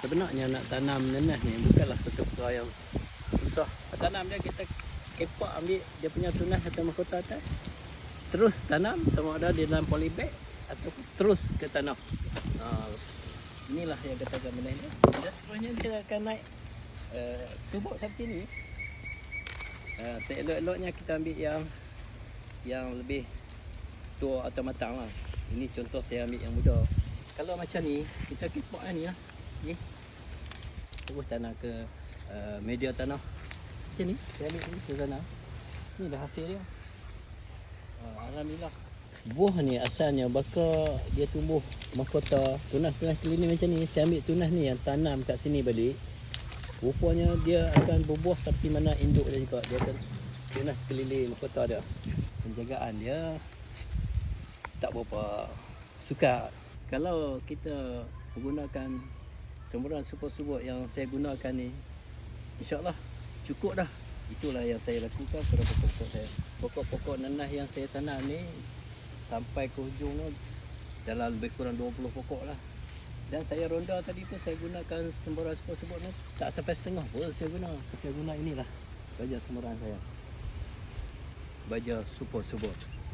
Sebenarnya nak tanam nanas ni bukanlah satu perkara yang susah. Tanam dia kita kepak ambil dia punya tunas atau mahkota atas. Terus tanam sama ada di dalam polybag atau terus ke tanah. Inilah yang katakan benda ini. Dan seterusnya dia akan naik subuk seperti ni. Seelok-eloknya kita ambil yang lebih tua atau matang lah. Ini contoh saya ambil yang muda. Kalau macam ni, kita kepak ni lah. Ni. Terus tanah ke media tanah. Macam ni, saya ambil ni ke tanah. Ni dah hasil dia. Alhamdulillah. Buah ni asalnya bakal dia tumbuh mahkota tunas-tunas keliling macam ni. Saya ambil tunas ni yang tanam kat sini balik. Rupanya dia akan berbuah seperti mana induk dia juga. Dia akan tunas keliling mahkota dia. Penjagaan dia tak berapa sukar. Kalau kita menggunakan semburan super-subur yang saya gunakan ni, insya-Allah cukup dah. Itulah yang saya lakukan pada pokok-pokok saya. Pokok-pokok nanas yang saya tanam ni sampai ke hujung tu dalam lebih kurang 20 pokok lah. Dan saya ronda tadi tu saya gunakan semburan super-subur ni tak sampai setengah pun saya guna. Saya guna inilah baja semburan saya. Baja super-subur.